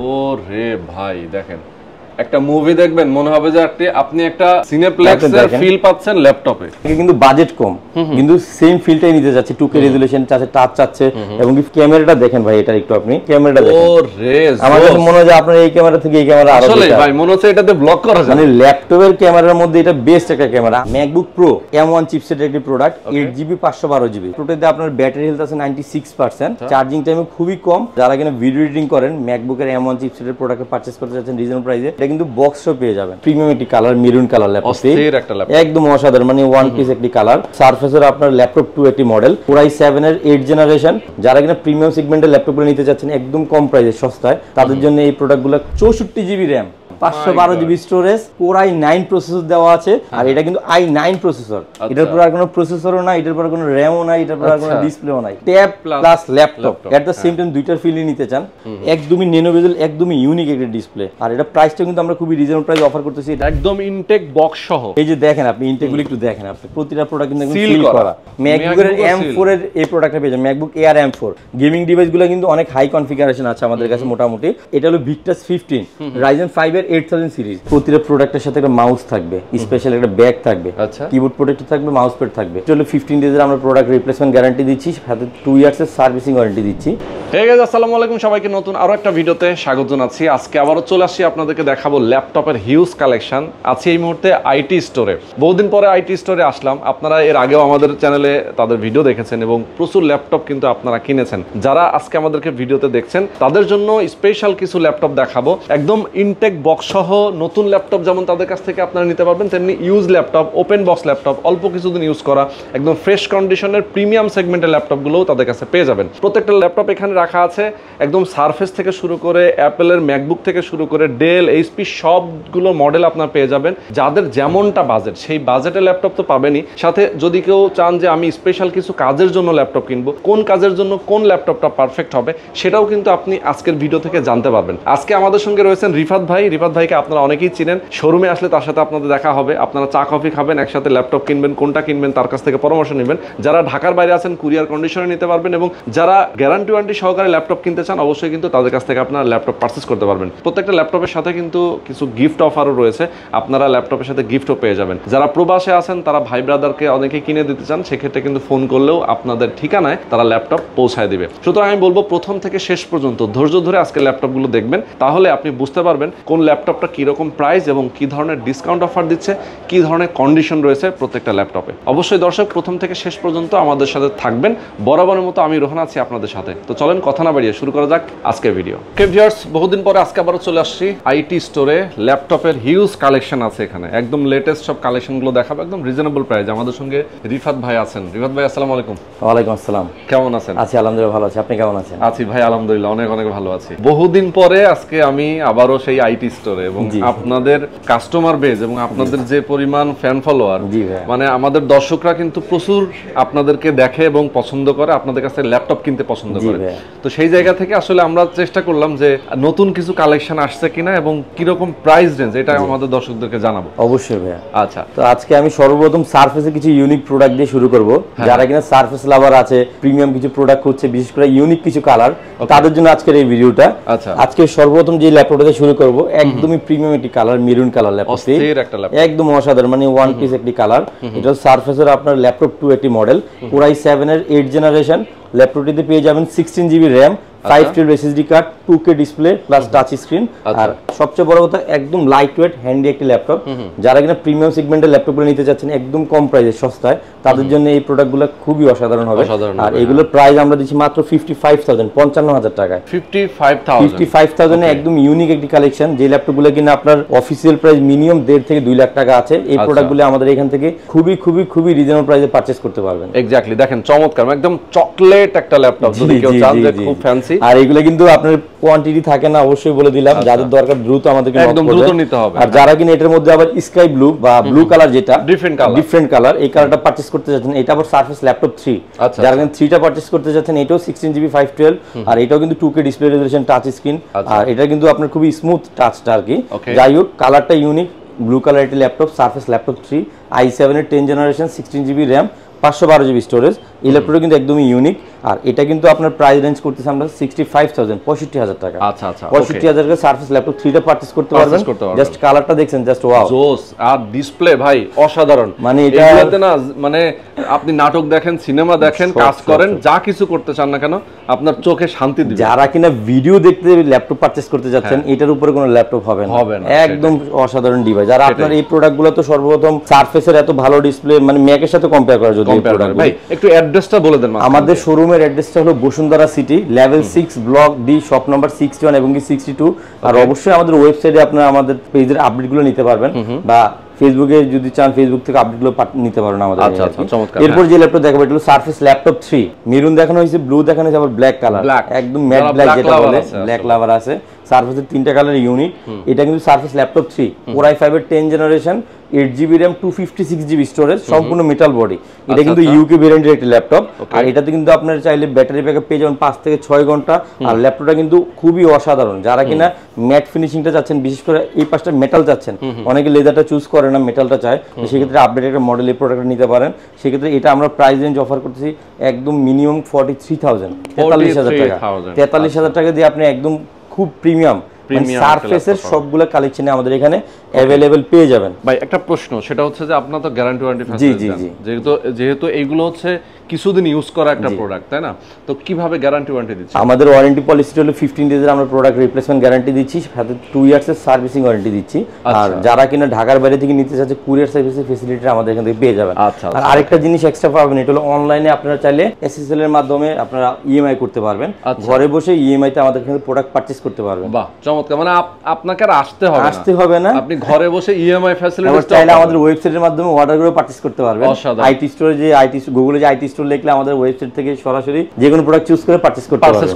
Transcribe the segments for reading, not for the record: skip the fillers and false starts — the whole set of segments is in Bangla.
ওরে ভাই দেখেন একটা মুভি দেখবেন মনে হবে যে আপনি একটা সিনেপ্লেক্সের ফিল পাচ্ছেন ল্যাপটপে। কিন্তু বাজেট কম, কিন্তু সেম ফিলটাই নিতে যাচ্ছে, 2K রেজোলিউশন চাচ্ছে, টাচ চাচ্ছে, এবং ক্যামেরাটা দেখেন ভাই, এটা একটু আপনি ক্যামেরাটা দেখেন। ওরে আমার কাছে মনে হয় যে আপনার এই ক্যামেরা থেকে এই ক্যামেরা আরো আসলে ভাই মনে হচ্ছে এটাতে ব্লক করা যায়। মানে ল্যাপটপের ক্যামেরার মধ্যে এটা বেস্ট একটা ক্যামেরা। ম্যাকবুক প্রো M1 চিপসেটের একটি প্রোডাক্ট, 8GB 512GB। টোটালে আপনার ব্যাটারি হেলথ আছে 96%, চার্জিং টাইম খুবই কম। যারা কিনা ভিডিও এডিটিং করেন ম্যাকবুকের M1 চিপসেটের প্রোডাক্ট পারচেজ করতে যাচ্ছেন রিজনেবল প্রাইসে, এটা কিন্তু বক্সও পেয়ে যাবেন। প্রিমিয়াম একটি কালার, মেরুন কালার ল্যাপটপ, একদম অসাধারণ, মানে ওয়ান পিস একটি কালার। সারফেসের আপনার ল্যাপটপ 2 একটি মডেল, Core i7 এর 8th জেনারেশন। যারা কিনা প্রিমিয়াম সেগমেন্টের ল্যাপটপগুলো নিতে যাচ্ছেন একদম কম প্রাইসে, সস্তায়, তাদের জন্য এই প্রোডাক্টগুলো। 64GB RAM, 512GB storage, Core i9 processor দেওয়া আছে। আর এটা কিন্তু i9 প্রসেসর, এটার পর আর কোনো প্রসেসরও না, এটার পর কোনো র‍্যামও নাই, এটার পর আর কোনো ডিসপ্লেও নাই। Tab plus laptop at the same time দুইটার ফিলই নিতে চান, একদমই ন্যানো বেজেল, একদমই ইউনিক একটা ডিসপ্লে। আর এটা প্রাইসটা কিন্তু আমরা খুবই রিজনেবল প্রাইস অফার করতেছি, একদম ইনটেক বক্স সহ। এই যে দেখেন আপনি ইনটেকগুলো একটু দেখেন, আপনি প্রতিটা প্রোডাক্ট কিন্তু সিল করা। ম্যাকবুকের M4 এর এই প্রোডাক্টটা পেয়ে যাবেন, ম্যাকবুক এয়ার M4। গেমিং ডিভাইসগুলো কিন্তু অনেক হাই কনফিগারেশন আছে আমাদের কাছে মোটামুটি। এটা হলো Victus 15 Ryzen 5 এর 8000 সিরিজ। প্রতিটা প্রোডাক্টের সাথে একটা মাউস থাকবে, স্পেশাল একটা ব্যাগ থাকবে, কিবোর্ড প্রোটেক্টর থাকবে, মাউস প্যাড থাকবে। এটা হলো 15 ডেজের আমরা প্রোডাক্ট রিপ্লেসমেন্ট গ্যারান্টি দিচ্ছি, সাথে 2 ইয়ার্স এর সার্ভিসিং ওয়ারেন্টি দিচ্ছি। হে গাইস, আসসালামু আলাইকুম, সবাইকে নতুন আরো একটা ভিডিওতে স্বাগত জানাচ্ছি। আজকে আবারো চলে আসছি আপনাদেরকে দেখাবো ল্যাপটপের হিউজ কালেকশন আছে এই মুহূর্তে আইটি স্টোরে। বহুদিন পরে আইটি স্টোরে আসলাম। আপনারা এর আগেও আমাদের চ্যানেলে তাদের ভিডিও দেখেছেন এবং প্রচুর ল্যাপটপ কিন্তু আপনারা কিনেছেন। যারা আজকে আমাদেরকে ভিডিওতে দেখছেন তাদের জন্য স্পেশাল কিছু ল্যাপটপ দেখাবো, একদম ইনটেক বক্স সহ। নতুন ল্যাপটপ যেমন তাদের কাছ থেকে আপনারা নিতে পারবেন, তেমনি use laptop, open box laptop, অল্প কিছুদিন ইউজ করা, একদম ফ্রেশ কন্ডিশনের প্রিমিয়াম সেগমেন্টের ল্যাপটপগুলোও তাদের কাছে পেয়ে যাবেন। প্রত্যেকটা ল্যাপটপ এখানে রাখা আছে, একদম সারফেস থেকে শুরু করে অ্যাপেলের ম্যাকবুক থেকে শুরু করে ডেল, এইচপি সবগুলো মডেল আপনারা পেয়ে যাবেন। যাদের যেমনটা বাজেট সেই বাজেটের ল্যাপটপ তো পাবেনই, সাথে যদি কেউ চান যে আমি স্পেশাল কিছু কাজের জন্য ল্যাপটপ কিনবো, কোন কাজের জন্য কোন ল্যাপটপটা পারফেক্ট হবে সেটাও কিন্তু আপনি আজকের ভিডিও থেকে জানতে পারবেন। আজকে আমাদের সঙ্গে রয়েছেন রিফাত ভাই। রিফাত ভাইকে আপনারা অনেকেই চিনেন, শোরুমে আসলে তার সাথে আপনাদের দেখা হবে, আপনারা চা কফি খাবেন, একসাথে ল্যাপটপ কিনবেন, কোনটা কিনবেন তার কাছ থেকে পরামর্শ নেবেন। যারা ঢাকার বাইরে আছেন কুরিয়ার কন্ডিশনে নিতে পারবেন, এবং যারা গ্যারান্টি ওয়ারেন্টি সহকারে ল্যাপটপ কিনতে চান অবশ্যই কিন্তু তাদের কাছ থেকে আপনারা ল্যাপটপ পারচেজ করতে পারবেন। প্রত্যেকটা ল্যাপটপের সাথে কিন্তু কিছু গিফট অফারও রয়েছে, আপনারা ল্যাপটপের সাথে গিফটও পেয়ে যাবেন। যারা প্রবাসে আছেন তারা ভাই ব্রাদারকে অনেকে কিনে দিতে চান, সেক্ষেত্রে কিন্তু ফোন করলেও আপনাদের ঠিকানায় তারা ল্যাপটপ পৌঁছায় দিবে। সুতরাং আমি বলবো প্রথম থেকে শেষ পর্যন্ত ধৈর্য ধরে আজকে ল্যাপটপগুলো দেখবেন, তাহলে আপনি বুঝতে পারবেন কোন ল্যাপটপটা কীরকম প্রাইস এবং কী ধরনের ডিসকাউন্ট অফার দিচ্ছে, কী ধরনের কন্ডিশন রয়েছে প্রত্যেকটা ল্যাপটপে। অবশ্যই দর্শক প্রথম থেকে শেষ পর্যন্ত আমাদের সাথে থাকবেন। বরাবরের মতো আমি রোহন আছি আপনাদের সাথে। তো চলেন কথা না বাড়িয়ে শুরু করা যাক আজকের ভিডিও। ভিউয়ার্স, বহুদিন পরে আজকে আবারও চলে আসছি আইটি স্টোরে। ল্যাপটপের হিউজ কালেকশন আছে এখানে, একদম লেটেস্ট সব কালেকশনগুলো দেখাবো একদম রিজনেবল প্রাইস। আমাদের সঙ্গে রিফাত ভাই আছেন। রিফাত ভাই আসসালামু আলাইকুম। ওয়ালাইকুম আসসালাম। কেমন আছেন? আছি আলহামদুলিল্লাহ, ভালো আছি। আপনি কেমন আছেন? আছি ভাই আলহামদুলিল্লাহ, অনেক অনেক ভালো আছি। বহুদিন পরে আজকে আমি আবারও সেই আইটি স্টোরে, এবং আপনাদের কাস্টমার বেজ এবং আপনাদের যে পরিমাণ ফ্যান ফলোয়ার, মানে আমাদের দর্শকরা কিন্তু প্রচুর আপনাদেরকে দেখে এবং পছন্দ করে, আপনাদের কাছে ল্যাপটপ কিনতে পছন্দ করে। তো সেই জায়গা থেকে আসলে আমরা চেষ্টা করলাম যে নতুন কিছু কালেকশন আসছে কিনা এবং কিরকম প্রাইস রেঞ্জ, এটা আমাদের দর্শকদেরকে জানাবো। অবশ্যই ভাইয়া। আচ্ছা, তো আজকে আমি সর্বপ্রথম সারফেসে কিছু ইউনিক প্রোডাক্ট দিয়ে শুরু করব। যারা কিনা সারফেস লাভার আছে, প্রিমিয়াম কিছু প্রোডাক্ট খুঁজছে, বিশেষ করে ইউনিক কিছু কালার, তাদের জন্য আজকের এই ভিডিওটা। আচ্ছা, আজকে সর্বপ্রথম যে ল্যাপটপটা শুরু করব একদমই প্রিমিয়াম একটি কালার, মেরুন কালার ল্যাপটপ, একদম অসাধারণ, মানে ওয়ান পিস একটি কালার। এটা সারফেসের আপনার ল্যাপটপ 2 একটি মডেল, Core i7 এর 8th জেনারেশন। ল্যাপটপটিতে পেয়ে যাবেন 16GB RAM, 512 SSD card, 2K display plus touch screen. আর সবচেয়ে বড় কথা একদম লাইট ওয়েট হ্যান্ডি একটি ল্যাপটপ। যারা কিনা প্রিমিয়াম সেগমেন্টের ল্যাপটপগুলো নিতে চাচ্ছেন একদম কম প্রাইসে, সস্তায়, তাদের জন্য এই প্রোডাক্টগুলো খুবই অসাধারণ হবে। আর এগুলোর প্রাইস আমরা দিচ্ছি মাত্র 55,000, 55,000 টাকায়। 55,000 এ একদম ইউনিক একটি কালেকশন, যে ল্যাপটপগুলো কিনা আপনার অফিসিয়াল প্রাইস মিনিমাম 1.5 থেকে 2 লাখ টাকা আছে। এই প্রোডাক্টগুলো আমাদের এখান থেকে খুবই খুবই খুবই রিজনেবল প্রাইসে পারচেজ করতে পারবেন। এক্স্যাক্টলি, দেখেন চমৎকার, একদম চকলেট একটা ল্যাপটপ, যদি কেউ চান যে খুব ফ্যান্সি। আর এগুলো কিন্তু আপনার কোয়ান্টিটি থাকে না, অবশ্যই বলে দিলাম, যাদের দরকার দ্রুত আমাদেরকে একদম দ্রুত নিতে হবে। আর যারা কিনা এটার মধ্যে আবার স্কাই ব্লু বা ব্লু কালার, যেটা ডিফারেন্ট কালার, এই কালারটা পারচেজ করতে যাচ্ছেন, এটা আবার সারফেস ল্যাপটপ 3। যারা কিনা 3টা পারচেজ করতে যাচ্ছেন, এটাও 16GB 512, আর এটাও কিন্তু 2K display resolution touch screen. আর এটা কিন্তু আপনার খুবই স্মুথ টাচটা আর কি। যাই হোক, কালারটা ইউনিক, ব্লু কালার একটি ল্যাপটপ, সারফেস ল্যাপটপ 3, i7 এর 10th generation, 16GB RAM, 512GB storage. এই ল্যাপটপটা কিন্তু একদমই ইউনিক। আর এটা কিন্তু আপনার প্রাইস রেঞ্জ করতেছে আমরা 65000 65000 টাকা। আচ্ছা আচ্ছা 65000 টাকা সারফেস ল্যাপটপ 3টা পারচেজ করতে পারবেন। জাস্ট কালারটা দেখছেন, জাস্ট ওয়াও জোস। আর ডিসপ্লে ভাই অসাধারণ, মানে এটাতে না মানে আপনি নাটক দেখেন, সিনেমা দেখেন, কাজ করেন, যা কিছু করতে চান না কেন আপনার চোখে শান্তি দিবে। যারা কিনা ভিডিও দেখতে ল্যাপটপ পারচেজ করতে যাচ্ছেন, এটার উপরে কোনো ল্যাপটপ হবে না, একদম অসাধারণ ডিভাইস। আর আপনার এই প্রোডাক্টগুলো তো সর্বপ্রথম সারফেসের এত ভালো ডিসপ্লে, মানে ম্যাকের সাথে কম্পেয়ার করা যদি ভাই একটু অ্যাড্রেসটা বলে দেন। আমাদের শোরুমের অ্যাড্রেসটা হলো Bashundhara city, level 6 block D, shop number 61 এবং 62। আর অবশ্যই আমাদের ওয়েবসাইটে আপনারা আমাদের পেজের আপডেটগুলো নিতে পারবেন, বা ফেসবুকে যদি চান ফেসবুক থেকে আপডেটগুলো নিতে পারেন আমাদের। আচ্ছা আচ্ছা চমৎকার। এরপর যে ল্যাপটপ দেখাবো এটা হলো সারফেস ল্যাপটপ 3। মেরুন দেখানো হয়েছে, ব্লু দেখানো হয়েছে, আবার ব্ল্যাক কালার, একদম ম্যাট ব্ল্যাক যেটা বলে, ব্ল্যাক লাভার আছে। সারফেসের 3টা কালার ইউনিক। এটা কিন্তু সারফেস ল্যাপটপ 3 Core i5 এর 10 generation, 8GB RAM, 256GB storage, সম্পূর্ণ মেটাল বডি। এটা কিন্তু ইউকে ভেরিয়েন্টের একটা ল্যাপটপ। আর এটাতে কিন্তু আপনারা চাইলে ব্যাটারি ব্যাকআপ পেয়ে যাবেন 5 থেকে 6 ঘন্টা। আর ল্যাপটপটা কিন্তু খুবই অসাধারণ। যারা কিনা ম্যাট ফিনিশিংটা চাচ্ছেন, বিশেষ করে এই পাশটা মেটাল চাচ্ছেন, অনেকে লেদারটা চুজ করে না, মেটালটা চায়, সেক্ষেত্রে আপডেট একটা মডেলের প্রোডাক্টটা নিতে পারেন। সেক্ষেত্রে এটা আমরা প্রাইস রেঞ্জ অফার করতেছি একদম মিনিমাম 43000 43,000 টাকা। 43,000 টাকা দিয়ে আপনি একদম খুব প্রিমিয়াম সারফেসের সবগুলো কালেকশনে আমাদের এখানে अवेलेबल পেয়ে যাবেন। ভাই একটা প্রশ্ন, সেটা হচ্ছে যে আপনারা তো গ্যারান্টি ওয়ারেন্টি ফ্যাসিলিটি দেন, যেহেতু এইগুলো হচ্ছে কিছুদিন ইউজ করা একটা প্রোডাক্ট, তাই না? তো কিভাবে গ্যারান্টি ওয়ারেন্টি দিচ্ছেন? আমাদের ওয়ারেন্টি পলিসিটা হলো 15 ডেজের আমরা প্রোডাক্ট রিপ্লেসমেন্ট গ্যারান্টি দিচ্ছি, সাথে 2 ইয়ার্সের সার্ভিসিং ওয়ারেন্টি দিচ্ছি। আর যারা কিনা ঢাকার বাইরে থেকে নিতে চাচ্ছে, কুরিয়ার সার্ভিসের ফ্যাসিলিটি আমাদের এখান থেকে পেয়ে যাবেন। আর আরেকটা জিনিস এক্সট্রা পাবেন, এটা হলো অনলাইনে আপনারা চাইলে এসএসএল এর মাধ্যমে আপনারা ইএমআই করতে পারবেন। ঘরে বসে ইএমআই তে আমাদের এখানে প্রোডাক্ট পারচেজ করতে পারবেন। বাহ চমৎকার, মানে আপনাকে আর আসতে হবে না, আপনি ঘরে বসে ইএমআই ফ্যাসিলিটি চাইলে আমাদের ওয়েবসাইটের মাধ্যমে অর্ডার করে পারচেজ করতে পারবেন। আইটি স্টোরে যে গুগলে যে আইটি স্টোর লিখলে আমাদের ওয়েবসাইট থেকে সরাসরি যে কোনো প্রোডাক্ট চুজ করে পারচেজ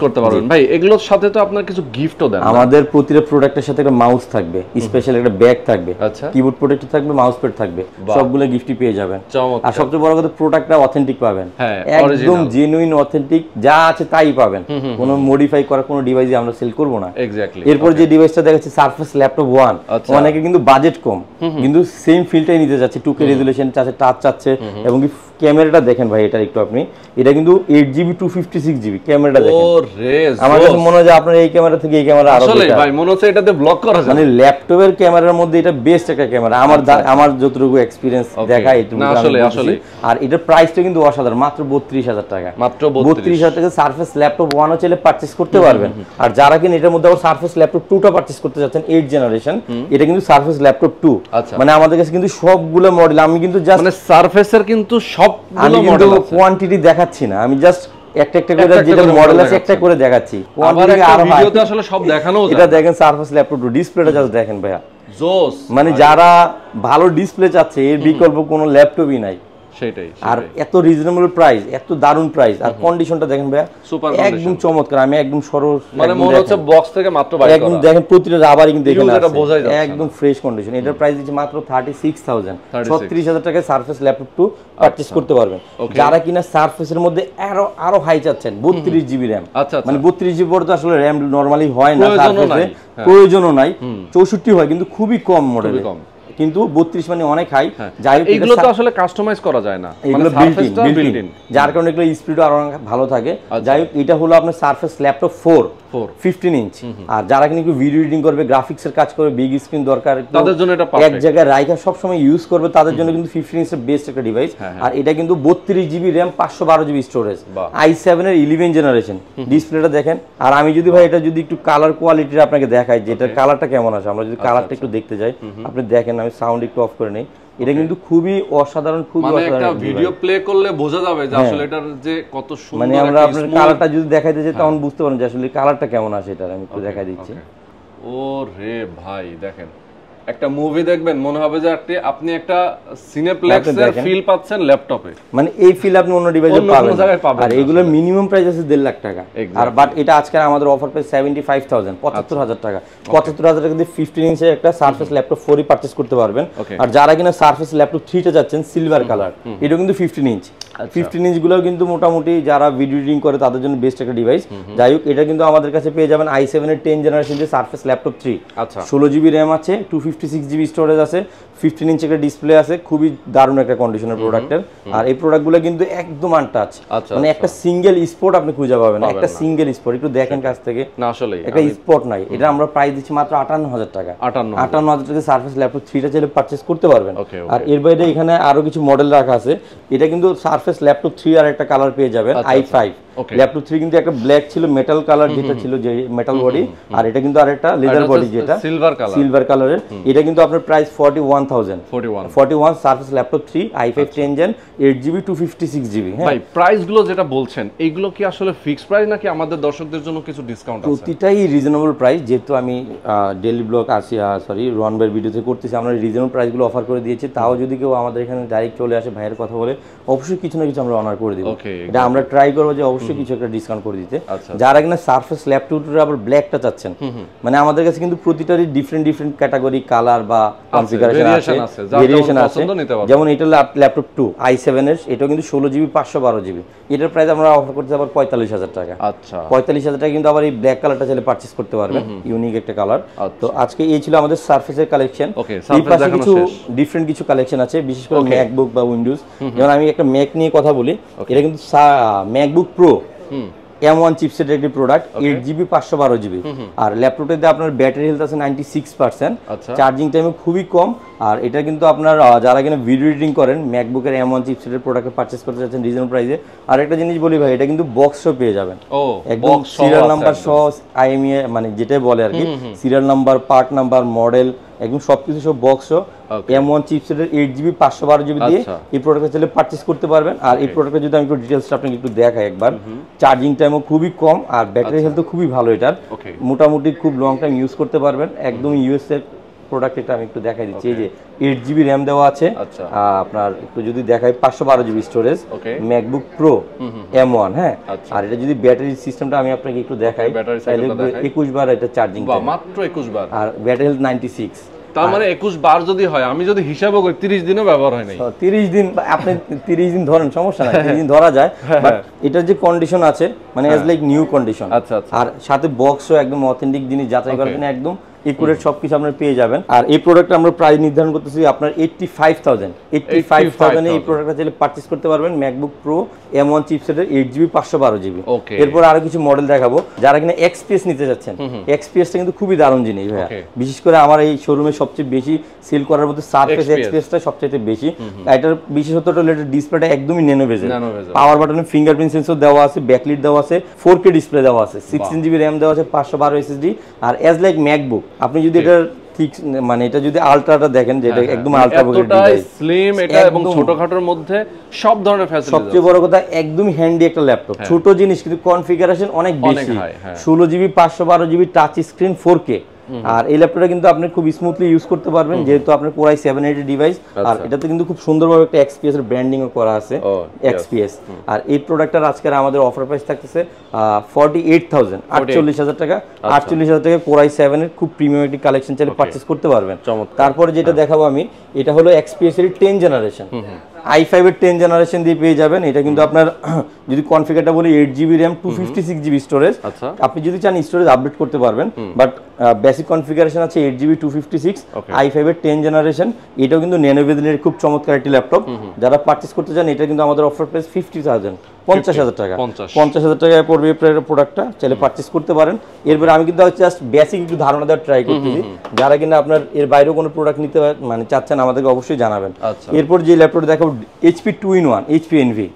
করতে পারবেন। ভাই এগুলোর সাথে তো আপনার কিছু গিফটও দেন। আমাদের প্রতিটা প্রোডাক্টের সাথে একটা মাউস থাকবে, স্পেশাল একটা ব্যাগ থাকবে, কিবোর্ড প্রোটেক্টর থাকবে, মাউস প্যাড থাকবে, সবগুলো গিফটই পেয়ে যাবেন। আর সবচেয়ে বড় কথা প্রোডাক্টটা অথেন্টিক পাবেন, একদম জেনুইন অথেন্টিক, যা আছে তাই পাবেন, কোনো মডিফাই করা কোনো ডিভাইসই আমরা সেল করব না। এক্স্যাক্টলি। এরপর যে ডিভাইসটা দেখাচ্ছি সারফেস ল্যাপটপ 1, অনেকে কিন্তু বাজেট কম কিন্তু সেম ফিলটাই নিতে যাচ্ছে, 2K রেজোলিউশন চাচ্ছে, টাচ চাচ্ছে, এবং কি ক্যামেরাটা দেখেন ভাই, এটা একটু আপনি, এটা কিন্তু 8GB 256GB ক্যামেরাটা দেখেন। আমার কাছে মনে হয় যে আপনার এই ক্যামেরা থেকে এই ক্যামেরা আরো আসলে ভাই মনে হচ্ছে এটাতে ব্লক করা যায়, মানে ল্যাপটপের ক্যামেরার মধ্যে এটা বেস্ট একটা ক্যামেরা আমার যতটুকু এক্সপেরিয়েন্স দেখায় এটুকু। আসলে আর এটার প্রাইসটা কিন্তু অসাধারণ, মাত্র 32,000 টাকা। মাত্র 32,000 টাকা সারফেস ল্যাপটপ 1 ও চাইলে পারচেজ করতে পারবেন। আর যারা কিনা এটার মধ্যে আবার সারফেস ল্যাপটপ 2টা পারচেজ করতে যাচ্ছেন 8 জেনারেশন, এটা কিন্তু সারফেস ল্যাপটপ 2, মানে আমাদের কাছে কিন্তু সবগুলো মডেল, আমি কিন্তু জাস্ট মানে সারফেসের কিন্তু সবগুলো মডেল কোয়ান্টিটি দেখাচ্ছি না, আমি জাস্ট একটা করে যেটা মডেল আছে একটা করে দেখাচ্ছি। ভিডিওতে আসলে সব দেখানো যায়। এটা দেখেন সারফেস ল্যাপটপ ডিসপ্লেটা জাস্ট দেখেন ভাইয়া, জোস। মানে যারা ভালো ডিসপ্লে চাচ্ছে এর বিকল্প কোনো ল্যাপটপই নাই। সেটাই। আর এত রিজনেবল প্রাইস, এত দারুন প্রাইস, আর কন্ডিশনটা দেখেন ভাইয়া একদম চমৎকার। আমি একদম সরস, মানে মনে হচ্ছে বক্স থেকে মাত্র বাইরে করা, একদম দেখেন প্রতিটা রাবারই কিন্তু এখানে আছে, একদম ফ্রেশ কন্ডিশন। এটার প্রাইস দিচ্ছে মাত্র 36,000, 36,000 টাকায় সারফেস ল্যাপটপ 2 পারচেজ করতে পারবেন। যারা কিনা সারফেসের মধ্যে আরো হাই চাচ্ছেন, 32GB RAM, মানে 32GB পর তো আসলে RAM নরমালি হয় না সারফেসে, প্রয়োজনও নাই, 64 হয় কিন্তু খুবই কম মডেল, কিন্তু 32 মানে অনেক হাই। যাই হোক এগুলো তো আসলে কাস্টমাইজ করা যায় না, মানে সারফেসটা বিল্ট ইন, যার কারণে এগুলো স্পিডও আরো ভালো থাকে। যাই হোক এটা হলো আপনার সারফেস ল্যাপটপ 4 15 ইঞ্চ। আর যারা কিনা একটু ভিডিও এডিটিং করবে, গ্রাফিক্স এর কাজ করবে, বিগ স্ক্রিন দরকার, তাদের জন্য এটা এক জায়গায় রাইখা সব সময় ইউজ করবে, তাদের জন্য কিন্তু 15 ইঞ্চের বেস্ট একটা ডিভাইস। আর এটা কিন্তু 32GB RAM 512GB storage, i7 এর 11 জেনারেশন। ডিসপ্লেটা দেখেন। আর আমি যদি ভাই এটা যদি একটু কালার কোয়ালিটিটা আপনাকে দেখাই যে এটার কালারটা কেমন আছে, আমরা যদি কালারটা একটু দেখতে যাই, আপনি দেখেন, আমি সাউন্ড একটু অফ করে নেই, এটা কিন্তু খুবই অসাধারণ, খুবই অসাধারণ। একটা ভিডিও প্লে করলে বোঝা যাবে যে আসলে এটার যে কত সুন্দর, মানে আমরা আপনার কালারটা যদি দেখাইতে যাই তখন বুঝতে পারেন যে আসলে কালারটা কেমন আছে। এটা আমি একটু দেখাই দিচ্ছি। ও রে ভাই দেখেন, একটা মুভি দেখবেন মনে হবে যে আপনি একটা সিনেপ্লেক্সের ফিল পাচ্ছেন ল্যাপটপে, মানে এই ফিল আপনি অন্য ডিভাইসে পাবেন। আর এগুলোর মিনিমাম প্রাইস আছে 1.5 লাখ টাকা। আর বাট এটা আজকে আমাদের অফার প্রাইস 75,000, 75,000 টাকা। 75,000 টাকা দিয়ে 15 ইঞ্চের একটা সারফেস ল্যাপটপ 4 পারচেজ করতে পারবেন। আর যারা কিনা সারফেস ল্যাপটপ 3 টা যাচ্ছেন সিলভার কালার, এটা কিন্তু 15 ইঞ্চ। 15 ইঞ্চ গুলো কিন্তু মোটামুটি যারা ভিডিও এডিটিং করে তাদের জন্য বেস্ট একটা ডিভাইস। যাই হোক এটা কিন্তু আমাদের কাছে পেয়ে যাবেন i7 এর 10 জেনারেশন যে সারফেস ল্যাপটপ 3, 16GB RAM আছে, 256 256GB স্টোরেজ আছে, 15 ইঞ্চি একটা ডিসপ্লে আছে, খুবই দারুণ একটা কন্ডিশনের প্রোডাক্টের। আর এই প্রোডাক্টগুলো কিন্তু একদম আনটাচ, মানে একটা সিঙ্গেল স্পট আপনি খুঁজে পাবেন না, একটা সিঙ্গেল স্পট একটু দেখেন কাছ থেকে, না আসলে একটা স্পট নাই। এটা আমরা প্রাইস দিচ্ছি মাত্র 58000 টাকা। 58000 টাকা সারফেস ল্যাপটপ 3টা চাইলে পারচেজ করতে পারবেন। আর এর বাইরে এখানে আরো কিছু মডেল রাখা আছে। এটা কিন্তু সারফেস ল্যাপটপ 3 আর একটা কালার পেয়ে যাবেন, i5 ল্যাপটপ 3 কিন্তু একটা ব্ল্যাক ছিল, মেটাল কালার যেটা ছিল, যে মেটাল বডি, আর এটা কিন্তু আরেকটা লেদার বডি যেটা সিলভার কালারের। এটা কিন্তু আপনার price 41 surface laptop 3 i5 10 gen 8GB 256GB। ভাই প্রাইস গুলো যেটা বলছেন এইগুলো কি আসলে ফিক্সড প্রাইস নাকি আমাদের দর্শকদের জন্য কিছু ডিসকাউন্ট আছে? প্রতিটাই রিজনেবল প্রাইস, যেহেতু আমি ডেইলি ব্লগ আসি রন ভাইয়ের ভিডিওতে করতেছি, আমরা রিজনেবল প্রাইসগুলো অফার করে দিয়েছি। তাও যদি কেউ আমাদের এখানে ডাইরেক্ট চলে আসে, ভাইয়ের কথা বলে, অবশ্যই কিছু না কিছু আমরা অনার করে দিব। এটা আমরা ট্রাই করবো যে অবশ্যই কিছু একটা ডিসকাউন্ট করে দিতে। যারা কিনা সারফেস ল্যাপটপের আবার ব্ল্যাকটা চাচ্ছেন, মানে আমাদের কাছে কিন্তু প্রতিটারই ডিফারেন্ট ক্যাটাগরি, কালার বা কনফিগারেশন আছে, ভেরিয়েশন আছে। যেমন এটা ল্যাপটপ 2 i7 এর, এটাও কিন্তু 16GB 512GB। এটার প্রাইস আমরা অফার করতে আবার 45000 টাকা। আচ্ছা 45000 টাকা কিন্তু আবার এই ব্ল্যাক কালারটা চাইলে পারচেজ করতে পারবেন, ইউনিক একটা কালার। তো আজকে এই ছিল আমাদের সারফেসের কালেকশন। এই পাশে কিছু ডিফারেন্ট কিছু কালেকশন আছে, বিশেষ করে ম্যাকবুক বা উইন্ডোজ। যেমন আমি একটা ম্যাক নিয়ে কথা বলি, এটা কিন্তু ম্যাকবুক প্রো M1 চিপসেটের একটি প্রোডাক্ট, 8GB 512GB। আর ল্যাপটপটাতে আপনার ব্যাটারি হেলথ আছে 96%, চার্জিং টাইমও খুবই কম। আর এটা কিন্তু আপনার যারা কিনা ভিডিও এডিটিং করেন, ম্যাকবুকের M1 চিপসেটের প্রোডাক্ট পারচেজ করতে চাচ্ছেন রিজনেবল প্রাইসে। আর একটা জিনিস বলি ভাই, এটা কিন্তু বক্স সহ পেয়ে যাবেন, একদম সিরিয়াল নাম্বার সহ, IMEI মানে যেটাই বলে আর কি, serial number, part number, model, একদম সবকিছু সব বক্স M1 চিপসেটের 8GB 512GB দিয়ে এই প্রোডাক্টটা চাইলে পারচেজ করতে পারবেন। আর এই প্রোডাক্টটা যদি আমি একটু ডিটেইলসটা আপনাকে একটু দেখাই একবার, চার্জিং টাইমও খুবই কম আর ব্যাটারি হেলথও খুবই ভালো। এটার মোটামুটি খুব লং টাইম ইউজ করতে পারবেন, একদম ইউএস এর প্রোডাক্ট। এটা আমি একটু দেখাই দিচ্ছি, এই যে 8GB র্যাম দেওয়া আছে আপনার, একটু যদি দেখাই 512GB storage, MacBook pro M1। হ্যাঁ, আর এটা যদি ব্যাটারি সিস্টেমটা আমি আপনাকে একটু দেখাই, তাহলে 21 বার এটা চার্জিং, মাত্র 21 বার। আর ব্যাটারি হেলথ 96। তার মানে 21 বার যদি হয়, আমি যদি হিসাব করি 30 দিনও ব্যবহার হয় নাই। 30 দিন আপনি 30 দিন ধরেন, সমস্যা নাই, 30 দিন ধরা যায়। বাট এটার যে কন্ডিশন আছে, মানে এজ লাইক নিউ কন্ডিশন। আর সাথে বক্সও একদম অথেন্টিক জিনিস, যাচাই করার জন্য একদম একুরেট সবকিছু আপনারা পেয়ে যাবেন। আর এই প্রোডাক্টটা আমরা প্রাইস নির্ধারণ করতেছি আপনার 85,000 এই প্রোডাক্টটা চাইলে পারচেজ করতে পারবেন, MacBook pro M1 চিপসেটের 8GB 512GB। এরপর আরো কিছু মডেল দেখাবো। যারা কিনা XPS নিতে যাচ্ছেন, XPSটা কিন্তু খুবই দারুণ জিনিস ভাইয়া, বিশেষ করে আমার এই শোরুমে সবচেয়ে বেশি সেল করার মধ্যে সারফেস XPSটা সবচেয়ে বেশি। এটার বিশেষত্বটা হলো এটার ডিসপ্লেটা একদমই ন্যানো বেজেল, পাওয়ার বাটনে ফিঙ্গারপ্রিন্ট সেন্সর দেওয়া আছে, ব্যাকলিট দেওয়া আছে, 4K ডিসপ্লে দেওয়া আছে, 16GB র্যাম দেওয়া আছে, 512 SSD। আর এজ লাইক ম্যাকবুক, আপনি যদি এটার ঠিক মানে এটা যদি আলট্রাটা দেখেন, যেটা একদম আলট্রা ডিভাইস, স্লিম এটা এবং ছোটখাটোর মধ্যে সব ধরনের ফ্যাসিলিটি। সবচেয়ে বড় কথা একদম হ্যান্ডি একটা ল্যাপটপ, ছোট জিনিস কিন্তু কনফিগারেশন অনেক বেশি, 16GB 512GB touch screen 4K। আর এই ল্যাপটপটা কিন্তু আপনি খুব স্মুথলি ইউজ করতে পারবেন, যেহেতু আপনার Core i7-80 ডিভাইস। আর এটাতে কিন্তু খুব সুন্দরভাবে একটা XPS এর ব্র্যান্ডিংও করা আছে, XPS। আর এই প্রোডাক্টটার আজকের আমাদের অফার প্রাইস থাকতেছে 48,000 টাকা। 48,000 টাকা Core i7 এর খুব প্রিমিয়াম একটি কালেকশন চাইলে পারচেজ করতে পারবেন। তারপরে যেটা দেখাবো আমি, এটা হলো XPS এর 10 জেনারেশন, i5 এর 10 জেনারেশন দিয়ে পেয়ে যাবেন। এটা কিন্তু আপনার যদি কনফিগারটা বলি 8GB র্যাম 256GB স্টোরেজ, আপনি যদি চান স্টোরেজ আপডেট করতে পারবেন। বাট বেসিক কনফিগারেশন আছে 8GB 256, i5 এর 10 জেনারেশন। এটাও কিন্তু ন্যানো বেজেলের খুব চমৎকার একটি ল্যাপটপ। যারা পারচেজ করতে চান, এটা কিন্তু আমাদের অফার প্রাইস 50,000 টাকা। 50,000 টাকায় পড়বে এই প্রোডাক্টটা, চাইলে পারচেজ করতে পারেন। এরপরে আমি কিন্তু জাস্ট বেসিক একটু ধারণা দেওয়ার ট্রাই করতেছি। যারা কিনা আপনার এর বাইরেও কোনো প্রোডাক্ট নিতে মানে চাচ্ছেন, আমাদেরকে অবশ্যই জানাবেন। এরপর যে ল্যাপটপ দেখাবো HP 2-in-1 HP Envy।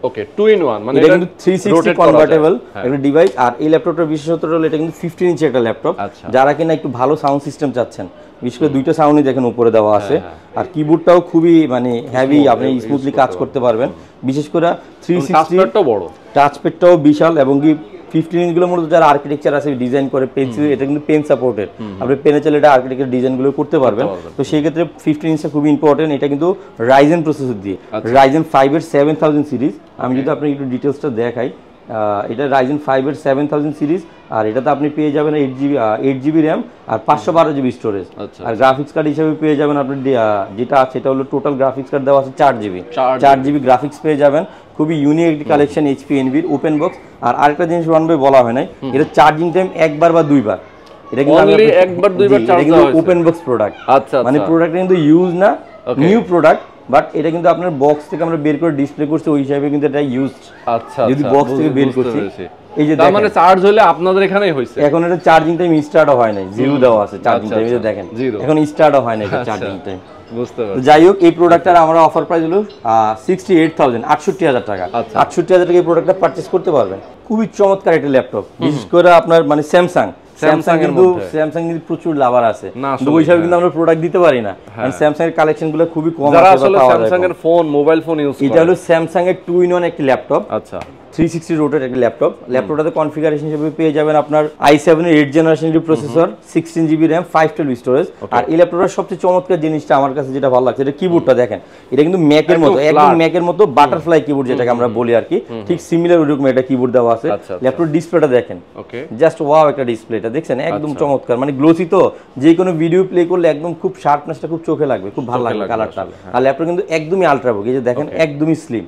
ওকে 2-in-1 মানে এটা কিন্তু 360 কনভার্টেবল একটা ডিভাইস। আর এই ল্যাপটপটার বিশেষত্ব হলো এটা কিন্তু 15 ইঞ্চি একটা ল্যাপটপ। যারা কিনা একটু ভালো সাউন্ড সিস্টেম চাচ্ছেন, বিশেষ করে দুইটা সাউন্ডই দেখেন উপরে দেওয়া আছে। আর কিবোর্ডটাও খুবই মানে হেভি, আপনি স্মুথলি কাজ করতে পারবেন। বিশেষ করে 360 বড়, টাচপ্যাডটাও বিশাল। এবং কি 15 ইঞ্চগুলোর মধ্যে যারা আর্কিটেকচার আছে ডিজাইন করে, পেন্সিল, এটা কিন্তু পেন সাপোর্টেড, আপনি পেনে চলে এটা আর্কিটেকচার ডিজাইনগুলো করতে পারবেন। তো সেই ক্ষেত্রে 15 ইঞ্চটা খুবই ইম্পর্টেন্ট। এটা কিন্তু রাইজেন প্রসেসর দিয়ে, রাইজেন 5 এর 7000 সিরিজ। আমি যদি আপনাকে একটু ডিটেলসটা দেখাই, এটা রাইজেন 5 এর 7000 সিরিজ। আর এটাতে আপনি পেয়ে যাবেন 8GB র্যাম আর 512GB স্টোরেজ। আর গ্রাফিক্স কার্ড হিসেবে পেয়ে যাবেন আপনি যেটা আছে, এটা হলো টোটাল গ্রাফিক্স কার্ড দেওয়া আছে 4GB গ্রাফিক্স পেয়ে যাবেন। খুবই ইউনিক একটি collection HP Envy open box. আর আরেকটা জিনিস রন ভাই বলা হয় নাই, এটা চার্জিং টাইম একবার বা দুইবার, এটা কিন্তু অনলি একবার দুইবার চার্জ দেওয়া হয়েছে, ওপেন বক্স প্রোডাক্ট। আচ্ছা মানে প্রোডাক্টটা কিন্তু ইউজ না, নিউ প্রোডাক্ট, বাট এটা কিন্তু আপনার বক্স থেকে আমরা বের করে ডিসপ্লে করছি, ওই হিসাবে কিন্তু এটা ইউজড। আচ্ছা, যদি বক্স থেকে বের করছি, এই যে তার মানে চার্জ হলে আপনাদের এখানেই হইছে। এখন এটা চার্জিং টাইম স্টার্টও হয় নাই, জিরো দেওয়া আছে চার্জিং টাইম, এই দেখেন এখন স্টার্টও হয় না এটা চার্জিং টাইম। বুঝতে পারছি। যাই হোক, এই প্রোডাক্টটার আমরা অফার প্রাইস হলো 68,000, 68,000 টাকা। 68,000 টাকা এই প্রোডাক্টটা পারচেজ করতে পারবেন। খুবই চমৎকার একটা ল্যাপটপ, বিশেষ করে আপনার মানে স্যামসাং কিন্তু প্রচুর লাভার আছে, কিন্তু ওই হিসাবে কিন্তু আমরা প্রোডাক্ট দিতে পারি না, কারণ স্যামসাং এর কালেকশন গুলো খুবই কম আছে। আসলে স্যামসাং এর ফোন, মোবাইল ফোন ইউজ করে, এটা হলো স্যামসাং এর 2-in-1 একটি ল্যাপটপ। আচ্ছা, 360 রোটের একটা ল্যাপটপ। ল্যাপটপটাতে কনফিগারেশন হিসেবে পেয়ে যাবেন আপনার i7 এর 8th generation processor, 16GB RAM, 512 storage. আর এই ল্যাপটপটার সবচেয়ে চমৎকার জিনিসটা আমার কাছে যেটা ভালো লাগছে, এটা কিবোর্ডটা দেখেন, এটা কিন্তু ম্যাকের মতো, একদম ম্যাকের মতো বাটারফ্লাই কিবোর্ড যেটাকে আমরা বলি আর কি, ঠিক সিমিলার ওইরকম একটা কিবোর্ড দেওয়া আছে। ল্যাপটপ ডিসপ্লেটা দেখেন, জাস্ট ওয়াও একটা ডিসপ্লেটা দেখছেন, একদম চমৎকার, মানে গ্লোসি, তো যে কোনো ভিডিও প্লে করলে একদম খুব শার্পনেসটা খুব চোখে লাগবে, খুব ভালো লাগবে কালারটা। আর ল্যাপটপ কিন্তু একদমই আলট্রাবুক, এই যে দেখেন একদমই স্লিম,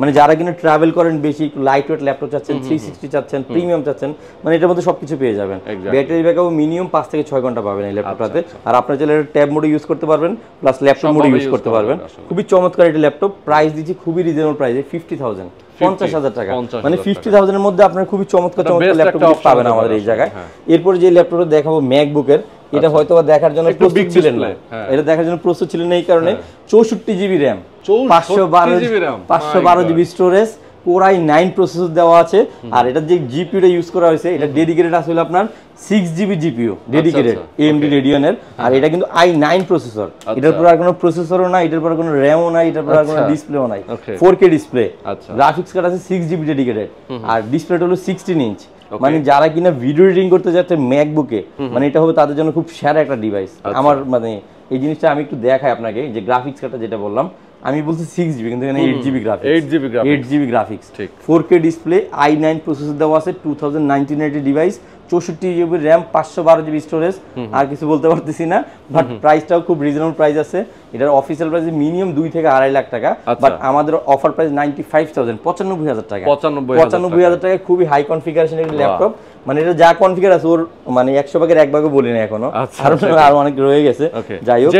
মানে যারা কিনা ট্রাভেল করেন বেশি, লাইট ওয়েট ল্যাপটপ চাচ্ছেন, 360 চাচ্ছেন, প্রিমিয়াম চাচ্ছেন, মানে এটার মধ্যে সবকিছু পেয়ে যাবেন। ব্যাটারি ব্যাকআপ মিনিমাম 5 থেকে 6 ঘন্টা পাবেন এই ল্যাপটপটাতে। আর আপনার চাইলে ট্যাব মোডে ইউজ করতে পারবেন, প্লাস ল্যাপটপ মোডে ইউজ করতে পারবেন। খুবই চমৎকার একটা ল্যাপটপ, প্রাইস দিচ্ছি খুবই রিজনেবল প্রাইসে, 50,000, 50,000 টাকা, মানে 50,000 এর মধ্যে আপনার খুবই চমৎকার ল্যাপটপ পাবেন আমাদের এই জায়গায়। এরপর যে ল্যাপটপটা দেখাবো ম্যাকবুকের, এটা হয়তো দেখার জন্য প্রস্তুত ছিলেন না, এটা দেখার জন্য প্রস্তুত ছিলেন না এই কারণে 64GB RAM, 512GB storage, Core i9 processor দেওয়া আছে। আর এটা যে জিপিইউটা ইউজ করা হয়েছে, এটা ডেডিকেটেড আসলে আপনার 6GB জিপিইউ ডেডিকেটেড AMD Radeon-এর। আর এটা কিন্তু i9 প্রসেসর, এটার পর আর কোনো প্রসেসরও নাই, এটার পর কোনো র‍্যামও নাই, এটার পর আর কোনো ডিসপ্লেও নাই, 4K ডিসপ্লে, গ্রাফিক্স কার্ড আছে 6GB ডেডিকেটেড, আর ডিসপ্লেটা হলো 16 ইঞ্চ। মানে যারা কিনা ভিডিও এডিটিং করতে যাচ্ছে ম্যাকবুকে, মানে এটা হবে তাদের জন্য খুব সেরা একটা ডিভাইস। আমার মানে এই জিনিসটা আমি একটু দেখাই আপনাকে, যে গ্রাফিক্স কার্ডটা যেটা বললাম, আমি বলছি 6GB, কিন্তু এখানে 8GB graphics, 8GB graphics, 4K display, i9 processor দেওয়া আছে, 2019 এর device, 64GB RAM, 512GB storage. আর কিছু বলতে পারতেছি না, বাট প্রাইসটাও খুব রিজনেবল প্রাইস আছে। এটার অফিসিয়াল প্রাইস মিনিমাম 2 থেকে 2.5 লাখ টাকা, বাট আমাদের অফার প্রাইস 95,000, 95,000 টাকা, 95,000 টাকায় খুবই হাই কনফিগারেশনের ল্যাপটপ। মানে এটা যা কনফিগার আছে ওর মানে 100 ভাগের 1 ভাগও বলি না এখনো, আর অনেক রয়ে গেছে। যাই হোক,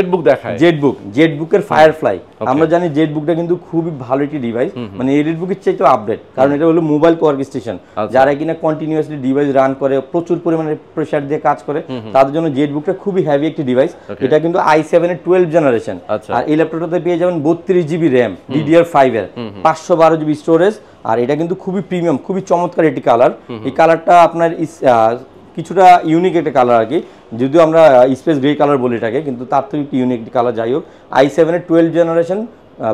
জেটবুকের ফায়ারফ্লাই, আমরা জানি জেটবুকটা কিন্তু খুবই ভালো একটি ডিভাইস, মানে এডিটবুকের চাইতেও আপডেট, কারণ এটা হলো মোবাইল ওয়ার্কস্টেশন। যারা কিনা কন্টিনিউয়াসলি ডিভাইস রান করে, প্রচুর পরিমাণে প্রেসার দিয়ে কাজ করে, তাদের জন্য জেটবুকটা খুবই হেভি একটি ডিভাইস। এটা কিন্তু i7 এর 12th জেনারেশন। আর এই ল্যাপটপটাতে পেয়ে যাবেন 32GB RAM, DDR5 এর, 512GB স্টোরেজ। আর এটা কিন্তু খুবই প্রিমিয়াম, খুবই চমৎকার একটি কালার। এই কালারটা আপনার কিছুটা ইউনিক একটা কালার আর কি, যদিও আমরা স্পেস গ্রে কালার বলি এটাকে, কিন্তু তার থেকে একটি ইউনিক কালার। যাই হোক, i7 এর 12th generation,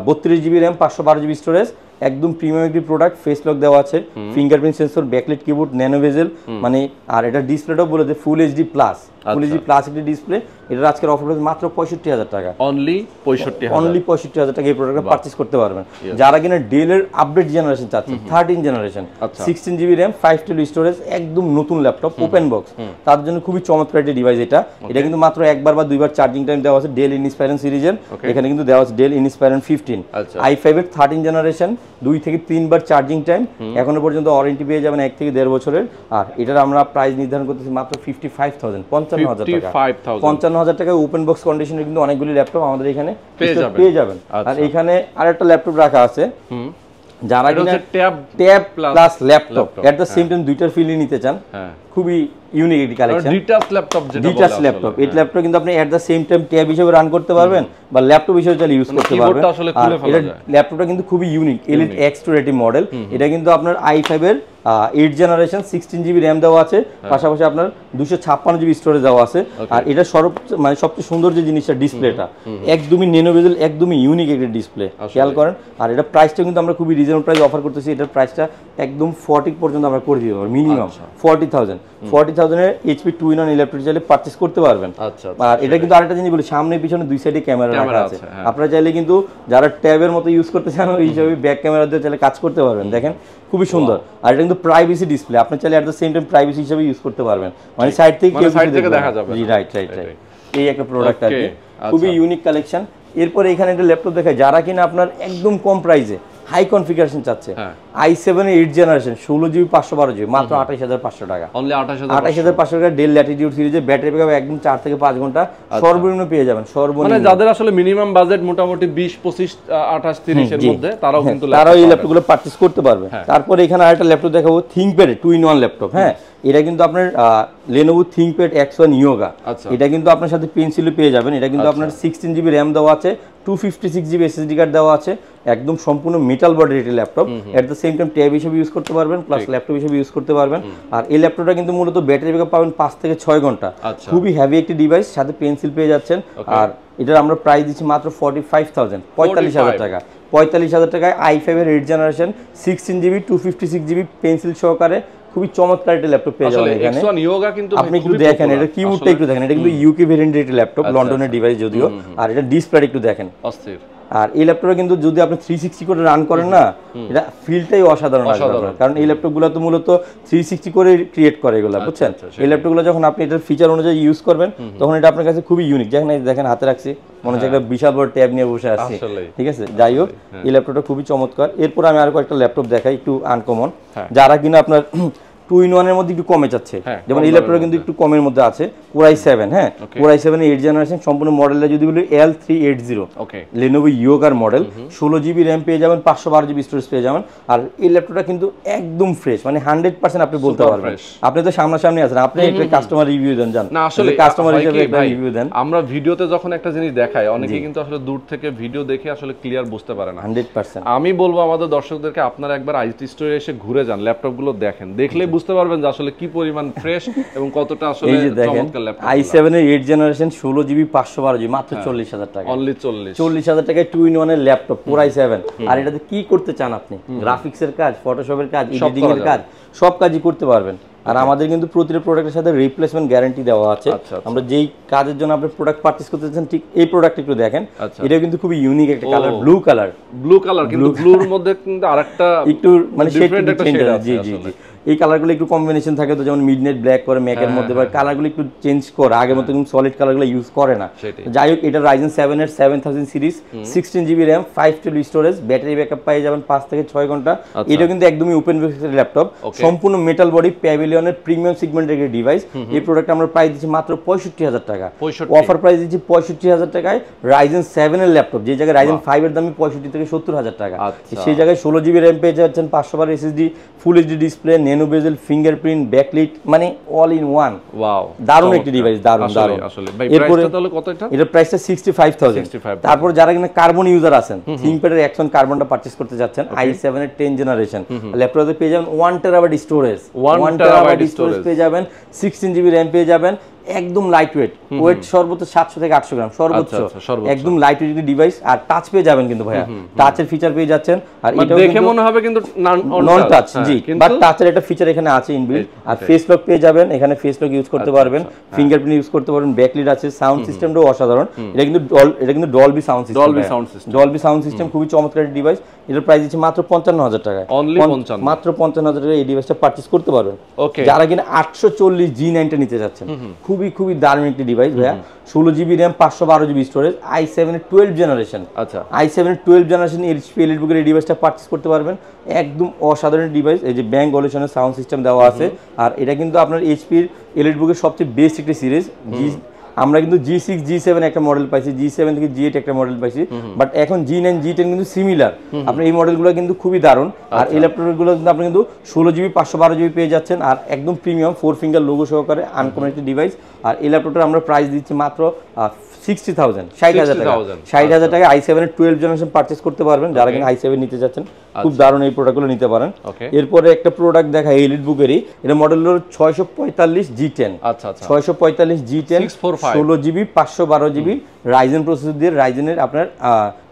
32GB RAM, 512GB storage, একদম প্রিমিয়াম একটি প্রোডাক্ট। ফেস লক দেওয়া আছে, fingerprint sensor, backlight keyboard, nano বেজেল, মানে আর এটা ডিসপ্লেটাও বলে যে full HD plus, full HD plus একটি ডিসপ্লে। এটার আজকের অফার প্রাইস মাত্র 65,000 টাকা, অনলি 65,000 টাকা এই প্রোডাক্টটা পারচেজ করতে পারবেন। যারা কিনা ডেলের আপডেট জেনারেশন চাচ্ছেন, 13 জেনারেশন, 16GB RAM, 512 স্টোরেজ, একদম নতুন ল্যাপটপ, ওপেন বক্স, তাদের জন্য খুবই চমৎকার একটি ডিভাইস এটা। এটা কিন্তু মাত্র একবার বা দুইবার চার্জিং টাইম দেওয়া আছে ডেল ইনস্পাইরন সিরিজের, এখানে কিন্তু দেওয়া আছে ডেল ইনস্পাইরন 15, i5 এর 13 জেনারেশন, 2 থেকে 3 বার চার্জিং টাইম, এখনো পর্যন্ত ওয়ারেন্টি পেয়ে যাবেন 1 থেকে 1.5 বছরের। আর এটার আমরা প্রাইস নির্ধারণ করতেছি মাত্র 55,000, 55,000 টাকা, 55,000 টাকায় ওপেন বক্স কন্ডিশনে কিন্তু অনেকগুলি ল্যাপটপ আমাদের এখানে পেয়ে যাবেন। আর এখানে আরেকটা ল্যাপটপ রাখা আছে, যারা কিনা tab plus laptop at the same time দুইটার ফিলই নিতে চান, খুবই ইউনিক একটি কালেকশন, ডিটাচ ল্যাপটপ। এই ল্যাপটপ কিন্তু আপনি at the same time tab হিসেবে রান করতে পারবেন বা ল্যাপটপ হিসেবে চালিয়ে ইউজ করতে পারবেন। এটা ল্যাপটপটা কিন্তু খুবই unique, elite X2 rating model. এটা কিন্তু আপনার i5 এর 8th জেনারেশন, 16GB RAM দেওয়া আছে, পাশাপাশি আপনার 256GB স্টোরেজ দেওয়া আছে। আর এটা মানে সবচেয়ে সুন্দর যে জিনিসটা, ডিসপ্লেটা একদমই ন্যানো বেজেল, একদমই ইউনিক একটা ডিসপ্লে, খেয়াল করেন। আর এটা প্রাইসটা কিন্তু আমরা খুবই রিজনেবল প্রাইস অফার করতেছি। এটার প্রাইসটা একদম 40 পর্যন্ত আমরা করে দিতে পারবো, মিনিমাম 40,000 এর HP 2-in-1 ল্যাপটপ চাইলে পারচেজ করতে পারবেন। আর এটা কিন্তু আরেকটা জিনিস বলি, সামনে পিছনে দুই সাইডে ক্যামেরা রাখা আছে। আপনারা চাইলে কিন্তু যারা ট্যাবের মতো ইউজ করতে চান, ওই হিসাবে ব্যাক ক্যামেরা দিয়ে চাইলে কাজ করতে পারবেন। দেখেন খুবই সুন্দর। আর এটা কিন্তু প্রাইভেসি ডিসপ্লে, আপনি চাইলে at the same time privacy হিসেবে ইউজ করতে পারবেন, মানে সাইড থেকে দেখা যাবে। রাইট। এই একটা প্রোডাক্ট আর কি, খুবই ইউনিক কালেকশন। এরপর এখানে একটা ল্যাপটপ দেখায়, যারা কিনা আপনার একদম কম প্রাইসে হাই কনফিগারেশন চাচ্ছে, i7 8 জেনারেশন 16GB 512GB মাত্র 28500 টাকা। অনলি 28500 টাকা ডেল ল্যাটিটিউড সিরিজে ব্যাটারি ব্যাকআপ একদম 4 থেকে 5 ঘন্টা সর্বনিম্ন পেয়ে যাবেন। সর্বনিম্ন মানে যাদের আসলে মিনিমাম বাজেট মোটামুটি 20 25 28 30 এর মধ্যে তারাও কিন্তু তারাও এই ল্যাপটপগুলো পারচেজ করতে পারবে। তারপরে এখানে আরেকটা ল্যাপটপ দেখাবো ThinkPad 2-in-1 ল্যাপটপ। হ্যাঁ, এটা কিন্তু আপনার Lenovo ThinkPad X1 Yoga। এটা কিন্তু আপনার সাথে পেন্সিলও পেয়ে যাবেন। এটা কিন্তু আপনার 16GB RAM দেওয়া আছে, 256GB SSD কার্ড দেওয়া আছে, একদম সম্পূর্ণ মেটাল বডির একটি laptop. At the same time tab হিসেবে ইউজ করতে পারবেন, প্লাস ল্যাপটপ হিসেবে ইউজ করতে পারবেন। আর এই ল্যাপটপটা কিন্তু মূলত ব্যাটারি ব্যাকআপ পাবেন 5 থেকে 6 ঘন্টা। খুবই হেভি একটি ডিভাইস, সাথে পেন্সিল পেয়ে যাচ্ছেন। আর এটার আমরা প্রাইস দিচ্ছি মাত্র 45000 45000 টাকা। 45000 টাকায় i5 এর 8 জেনারেশন 16GB 256GB পেন্সিল সহকারে খুবই চমৎকার একটা ল্যাপটপ পেয়ে যাবেন এখানে। X1 Yoga কিন্তু আপনি একটু দেখেন, এটা কিবোর্ডটা একটু দেখেন, এটা কিন্তু ইউকে ভেরিয়েন্টের একটা ল্যাপটপ, লন্ডনের ডিভাইস যদিও। আর এটা ডিসপ্লে একটু দেখেন, অস্থির। আর এই ল্যাপটপে কিন্তু যদি আপনি 360 করে রান করেন না, এটা ফিলটাই অসাধারণ আসবে। কারণ এই ল্যাপটপগুলো তো মূলত 360 করে ক্রিয়েট করে এগুলো, বুঝছেন? এই ল্যাপটপগুলো যখন আপনি এটার ফিচার অনুযায়ী ইউজ করবেন তখন এটা আপনার কাছে খুবই ইউনিক। দেখেন হাতে রাখছি, মনে হচ্ছে একটা বিশাল বড় ট্যাব নিয়ে বসে আছি, ঠিক আছে? যাই হোক, এই ল্যাপটপটা খুবই চমৎকার। এরপর আমি আরো একটা ল্যাপটপ দেখাই একটু আনকমন, যারা কিনা আপনার 2-in-1 এর মধ্যে একটু কমে যাচ্ছে। যেমন এই ল্যাপটপটা কিন্তু একটু কমের মধ্যে আছে, Core i7। হ্যাঁ, Core i7 8 জেনারেশন সম্পূর্ণ মডেলটা যদি বলি L380 Lenovo Yoga model, 16GB RAM পেয়ে যাবেন, 512GB স্টোরেজ পেয়ে যাবেন। আর এই ল্যাপটপটা কিন্তু একদম ফ্রেশ, মানে 100% আপনি বলতে পারবেন। আপনি তো সামনাসামনি আছেন, আপনি একটা কাস্টমার রিভিউ দেন, জান না আসলে কাস্টমার হিসেবে একটা রিভিউ দেন। আমরা ভিডিওতে যখন একটা জিনিস দেখাই, অনেকে কিন্তু আসলে দূর থেকে ভিডিও দেখে আসলে ক্লিয়ার বুঝতে পারে না 100%। আমি বলবো আমাদের দর্শকদেরকে আপনারা একবার আইটি স্টোরে এসে ঘুরে যান, ল্যাপটপগুলো দেখেন, দেখলেই বুঝতে পারবেন যে আসলে কি পরিমাণ ফ্রেশ এবং কতটা আসলে চমৎকার ল্যাপটপ। i7 এর 8 জেনারেশন 16GB 512GB মাত্র 40000 টাকা। অনলি 40000 টাকায় 2-in-1 এর ল্যাপটপ Core i7। আর এটাতে কি করতে চান আপনি? গ্রাফিক্সের কাজ, ফটোশপের কাজ, এডিটিং এর কাজ, সব কাজই করতে পারবেন। আর আমাদের কিন্তু প্রতিটা প্রোডাক্টের সাথে রিপ্লেসমেন্ট গ্যারান্টি দেওয়া আছে। আমরা যেই কাজের জন্য আপনি প্রোডাক্ট পারচেজ করতে চান, ঠিক এই প্রোডাক্ট একটু দেখেন। এটা কিন্তু খুবই ইউনিক একটা কালার, ব্লু কালার কিন্তু ব্লুর মধ্যে কিন্তু আরেকটা একটু মানে ডিফারেন্ট একটা শেড আছে। জি। এই কালারগুলো একটু কম্বিনেশন থাকে, তো যেমন মিডনাইট ব্ল্যাক করে ম্যাকের মধ্যে, বা কালারগুলো একটু চেঞ্জ করে, আগের মতো কিন্তু সলিড কালারগুলো ইউজ করে না। যাই হোক, এটা Ryzen 7 এর 7000 series, 16GB RAM 512 storage, battery backup পেয়ে যাবেন 5 থেকে 6 ঘন্টা। এটা কিন্তু একদমই ওপেন বক্সের ল্যাপটপ, সম্পূর্ণ মেটাল বডি, প্যাভিলিয়নের প্রিমিয়াম সেগমেন্টের একটা ডিভাইস। এই প্রোডাক্ট আমরা প্রাইস দিচ্ছি মাত্র 65000 টাকা। অফার প্রাইস দিচ্ছি 65000 টাকায়। Ryzen 7 এর ল্যাপটপ, যে জায়গায় Ryzen 5 এর দামই 65 থেকে 70000 টাকা, সেই জায়গায় 16GB RAM পেয়ে যাচ্ছেন, 512 SSD, full HD display, nano বেজেল, ফিঙ্গারপ্রিন্ট, ব্যাকলিট, মানে অল ইন ওয়ান। ওয়াও, দারুণ একটি ডিভাইস, দারুণ আসলে। এরপর তাহলে কত এটা? এটা প্রাইসটা 65000। তারপর যারা কিনা কার্বন ইউজার আছেন, ThinkPad এর X1 কার্বনটা পারচেজ করতে যাচ্ছেন, i7 এর 10 জেনারেশন ল্যাপটপে পেয়ে যাবেন 1TB স্টোরেজ, 1TB স্টোরেজ পেয়ে যাবেন, 16GB RAM পেয়ে যাবেন, একদম লাইট ওয়েট সর্বোচ্চ 700 থেকে 800 গ্রাম সর্বোচ্চ, একদম লাইট ওয়েট ডিভাইস। আর টাচ পেয়ে যাবেন কিন্তু ভাইয়া, টাচের ফিচার পেয়ে যাচ্ছেন। আর এটাও দেখে মনে হবে কিন্তু নন টাচ, জি, বাট টাচের একটা ফিচার এখানে আছে ইনবিল্ট। আর ফেস লক পেয়ে যাবেন, এখানে ফেস লক ইউজ করতে পারবেন, ফিঙ্গারপ্রিন্ট ইউজ করতে পারবেন, ব্যাকলিট আছে, সাউন্ড সিস্টেমটাও অসাধারণ। এটা কিন্তু Dolby sound system, Dolby sound system খুবই চমৎকার একটা ডিভাইস। এটার প্রাইস দিচ্ছি মাত্র 55000 টাকায়, অনলি 55, মাত্র 55000 টাকায় এই ডিভাইসটা পারচেজ করতে পারবেন। যারা কিনা 840 G9 টা নিতে যাচ্ছেন, খুবই দারুণ একটি ডিভাইস ভাইয়া, 16GB RAM 512GB storage, i7 এর 12 জেনারেশন। আচ্ছা, i7 এর 12 জেনারেশন HP এলিটবুকের এই ডিভাইসটা পারচেজ করতে পারবেন, একদম অসাধারণ ডিভাইস। এই যে ব্যাংক অলিউশনের সাউন্ড সিস্টেম দেওয়া আছে। আর এটা কিন্তু আপনার HP এলিটবুকের সবচেয়ে বেস্ট একটি সিরিজ। আমরা কিন্তু G6 G7 একটা মডেল পাইছি, G7 থেকে G8 একটা মডেল পাইছি, বাট এখন G9 G10 কিন্তু সিমিলার। আপনি এই মডেলগুলো কিন্তু খুবই দারুণ। আর এই ল্যাপটপগুলো কিন্তু আপনি কিন্তু 16GB 512GB পেয়ে যাচ্ছেন, আর একদম প্রিমিয়াম 4 ফিঙ্গার লোগো সহকারে আনকমন একটি ডিভাইস। আর এই ল্যাপটপটার আমরা প্রাইস দিচ্ছি মাত্র 60000 60,000 টাকা। i7 এর 12 জেনারেশন পারচেজ করতে পারবেন যারা কিনা i7 নিতে যাচ্ছেন, খুব দারুণ এই প্রোডাক্টগুলো নিতে পারেন। এরপরে একটা প্রোডাক্ট দেখা এলিটবুকেরই, এটা মডেল হলো 645 G10। আচ্ছা, 645 G10 16GB 512GB Ryzen processor দিয়ে, রাইজেনের আপনার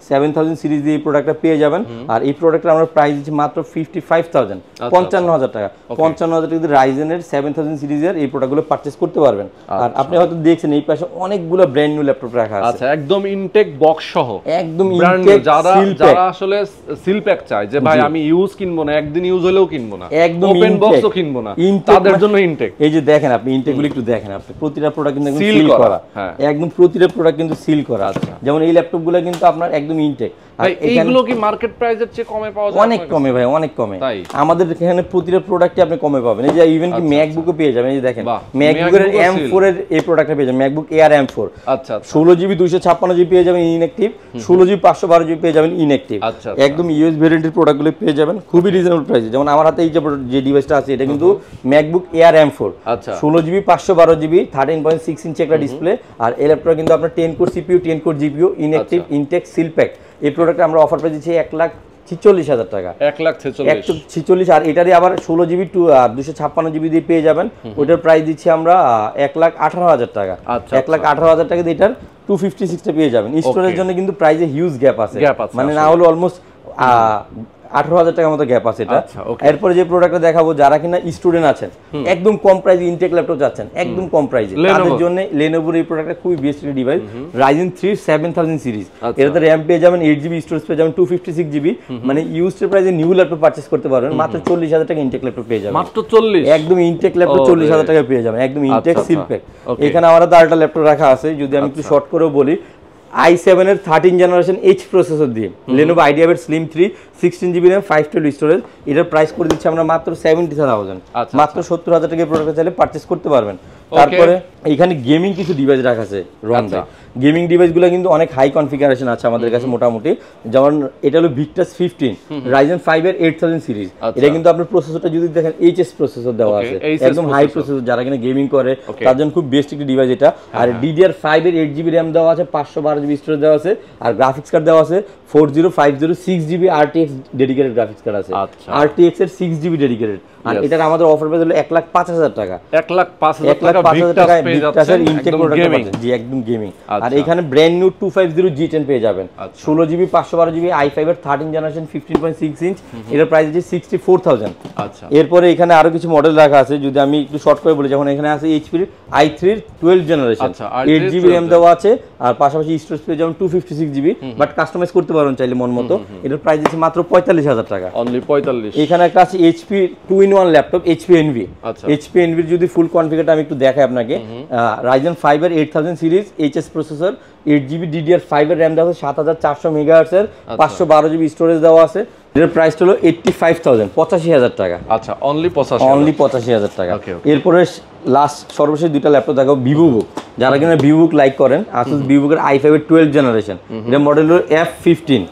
7000 সিরিজ দিয়ে এই প্রোডাক্টটা পেয়ে যাবেন। আর এই প্রোডাক্টটা আমরা প্রাইস দিচ্ছি মাত্র 55000 55000 টাকা। 55000 টাকা রাইজেনের 7000 সিরিজের এই প্রোডাক্টগুলো পারচেজ করতে পারবেন। আর আপনি হয়তো দেখছেন এই পাশে অনেকগুলো ব্র্যান্ড নিউ ল্যাপটপ রাখা আছে। আচ্ছা, একদম ইনটেক বক্স সহ, একদম ইনটেক, যারা আসলে সিল প্যাক চায় যে ভাই আমি ইউজ কিনবো না, একদিন ইউজ হলেও কিনবো না, একদম ওপেন বক্সও কিনবো না, তাদের জন্য ইনটেক। এই যে দেখেন আপনি ইনটেকগুলো একটু দেখেন, আপনি প্রতিটা প্রোডাক্ট কিন্তু সিল করা, একদম প্রতিটা প্রোডাক্ট কিন্তু সিল করা আছে। যেমন এই ল্যাপটপগুলো কিন্তু আপনার একদম ইনটেক, ভাই এইগুলো কি মার্কেট প্রাইসের চেয়ে কমে পাওয়া যায়? অনেক কমে ভাই, অনেক কমে। আমাদের এখানে প্রতিটা প্রোডাক্টে আপনি কমে পাবেন। এই যে ইভেন কি ম্যাকবুকও পেয়ে যাবেন, এই যে দেখেন ম্যাকবুকের M4 এর এই প্রোডাক্টটা পেয়ে যাবেন, ম্যাকবুক এয়ার M4। আচ্ছা 16GB 256GB পেয়ে যাবেন ইনঅ্যাক্টিভ, 16GB 512GB পেয়ে যাবেন ইনঅ্যাক্টিভ। একদম ইউএস ভেরিয়েন্টের প্রোডাক্টগুলো পেয়ে যাবেন খুবই রিজনেবল প্রাইসে। যেমন আমার হাতে এই যে ডিভাইসটা আছে এটা কিন্তু MacBook air M4, 16GB 512GB 13.6 ইঞ্চি একটা ডিসপ্লে। আর এই ল্যাপটপটা কিন্তু আপনার 10 core CPU 10 core GPU inactive intake seal pack. এই প্রোডাক্টে আমরা অফার প্রাইস দিচ্ছি 1,46,000 টাকা। 1,46,000। আর এটারই আবার 16GB 256GB দিয়ে পেয়ে যাবেন, ওইটার প্রাইস দিচ্ছি আমরা 1,18,000 টাকা। 1,18,000 টাকা দিয়ে এটার 256টা পেয়ে যাবেন। স্টোরের জন্য কিন্তু প্রাইসে হিউজ গ্যাপ আছে, মানে না হলে অলমোস্ট 18,000 টাকার মতো গ্যাপ আছে এটা। এরপরে যে প্রোডাক্টটা দেখাবো, যারা কিনা স্টুডেন্ট আছেন, একদম কম প্রাইসে ইনটেক ল্যাপটপ চাচ্ছেন, একদম কম প্রাইসে, তাদের জন্য Lenovoর এই প্রোডাক্টটা খুবই বেস্ট ডিভাইস, Ryzen 3 7000 সিরিজ। এটাতে RAM পেয়ে যাবেন 8GB, স্টোরেজ পেয়ে যাবেন 256GB, মানে ইউজড প্রাইসে নিউ ল্যাপটপ পারচেজ করতে পারবেন মাত্র 40,000 টাকা ইনটেক ল্যাপটপ পেয়ে যাবেন। মাত্র 40? একদম ইনটেক ল্যাপটপ 40,000 টাকা পেয়ে যাবেন, একদম ইনটেক সিল প্যাক। এখানে আমার আরেকটা ল্যাপটপ রাখা আছে, যদি আমি একটু শর্ট করেও বলি, i7 এর 13 জেনারেশন H প্রসেসর দিয়ে Lenovo IdeaPad Slim 3 16GB RAM 512 storage. এটার প্রাইস করে দিচ্ছি আমরা মাত্র 70,000, মাত্র 70,000 টাকা প্রোডাক্ট চাইলে পারচেজ করতে পারবেন। তারপরে এখানে গেমিং কিছু ডিভাইস রাখা আছে রনদা। গেমিং ডিভাইসগুলো কিন্তু অনেক হাই কনফিগারেশন আছে আমাদের কাছে মোটামুটি। যেমন এটা হলো Victus 15 Ryzen 5 এর 8000 সিরিজ। এটা কিন্তু আপনার প্রসেসরটা যদি দেখেন HS প্রসেসর দেওয়া আছে, একদম হাই প্রসেসর, যারা কিনা গেমিং করে তার জন্য খুব বেস্ট একটা ডিভাইস এটা। আর DDR5 এর 8GB RAM দেওয়া আছে, 512GB স্টোরেজ দেওয়া আছে, আর গ্রাফিক্স কার্ড দেওয়া আছে 4050 6GB RTX dedicated graphics card আছে, RTX এর 6GB ডেডিকেটেড। আর এটার আমাদের অফার প্রাইস হলো 1,05,000 টাকা। 1,05,000 টাকা ভিক্টাসের ইনটেক প্রোডাক্ট পাচ্ছেন, জি একদম গেমিং। আর এখানে ব্র্যান্ড নিউ 250 G10 পেয়ে যাবেন, 16GB 512GB i5 এর 13 জেনারেশন 15.6 ইঞ্চ। এটার প্রাইস হচ্ছে 64,000। আচ্ছা, এরপরে এখানে আরো কিছু মডেল রাখা আছে, যদি আমি একটু শর্ট করে বলি, যেমন এখানে আছে HP i3 12 generation 8GB RAM দেওয়া আছে, আর পাশাপাশি স্টোরেজ পেয়ে যাবেন 256GB, বাট কাস্টমাইজ করতে পারবেন চাইলে মন মতো। এটার প্রাইস দিচ্ছে মাত্র 45,000 টাকা, অনলি 45। এখানে একটা আছে HP 2-in-1 laptop HP Envy। HP Envy যদি ফুল কনফিগারটা আমি একটু দেখাই আপনাকে, Ryzen 5 এর 8000 series HS processor, 8GB DDR5 এর RAM দেওয়া আছে, 7400 MHz এর, 512GB স্টোরেজ দেওয়া আছে। এর প্রাইস হলো 85,000, 85,000 টাকা। আচ্ছা, অনলি 85,000 টাকা। এরপরে লাস্ট সর্বশেষ দুইটা ল্যাপটপ দেখাবো, VivoBook। যারা কিনা VivoBook লাইক করেন, Asus VivoBook এর i5 এর 12 জেনারেশন, এটা মডেল হলো F15।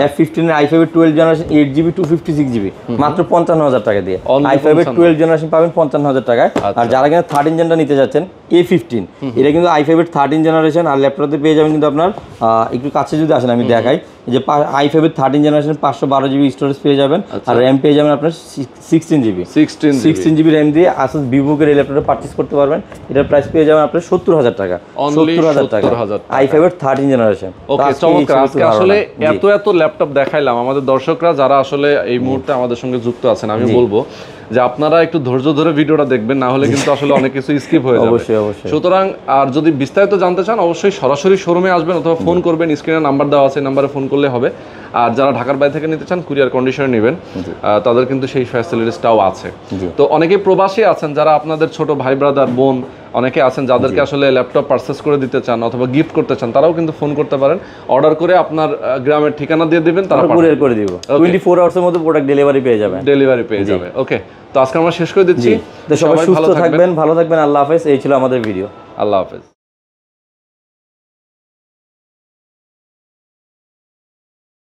F15 এর i5 এর 12 জেনারেশন 8GB 256GB, মাত্র 55,000 টাকা দিয়ে i5 এর 12 জেনারেশন পাবেন 55,000 টাকায়। আর যারা কিনা 13 জেনটা নিতে যাচ্ছেন, A15, এটা কিন্তু i5 এর 13 জেনারেশন। আর ল্যাপটপে পেয়ে যাবেন কিন্তু আপনার একটু কাছে যদি আসেন আমি দেখাই, যে i5 এর 13 জেনারেশন 512GB স্টোরেজ পেয়ে যাবেন, আর RAM পেয়ে যাবেন আপনার 16GB RAM দিয়ে Asus VivoBook এর এই ল্যাপটপটা পারচেজ করতে পারবেন। এটার প্রাইস পেয়ে যাবেন আপনার 70,000 টাকা, 70,000 টাকা, i5 এর 13 জেনারেশন। ওকে, চমৎকার। আজকে আসলে এত ল্যাপটপ দেখাইলাম আমাদের দর্শকরা যারা আসলে এই মুহূর্তে আমাদের সঙ্গে যুক্ত আছেন, আমি বলবো যে আপনারা একটু ধৈর্য ধরে ভিডিওটা দেখবেন, না হলে কিন্তু আসলে অনেক কিছু স্কিপ হয়ে যাবে। অবশ্যই। সুতরাং আর যদি বিস্তারিত জানতে চান, অবশ্যই সরাসরি শোরুমে আসবেন অথবা ফোন করবেন, স্ক্রিনে নাম্বার দেওয়া আছে, নাম্বারে ফোন করলে হবে। আর যারা ঢাকার বাইরে থেকে নিতে চান, কুরিয়ার কন্ডিশনে নেবেন, তাদের কিন্তু সেই ফ্যাসিলিটিসটাও আছে। তো অনেকেই প্রবাসী আছেন যারা আপনাদের ছোট ভাই ব্রাদার বোন অনেকে আছেন যাদেরকে আসলে ল্যাপটপ পারচেজ করে দিতে চান অথবা গিফট করতে চান, তারাও কিন্তু ফোন করতে পারেন, অর্ডার করে আপনার গ্রামের ঠিকানা দিয়ে দিবেন, তারা কুরিয়ার করে দিব। 24 আওয়ার্সের মধ্যে প্রোডাক্ট ডেলিভারি পেয়ে যাবে। ওকে, তো আজকে আমরা শেষ করে দিচ্ছি। সবাই সুস্থ থাকবেন, ভালো থাকবেন। আল্লাহ হাফেজ। এই ছিল আমাদের ভিডিও। আল্লাহ হাফেজ।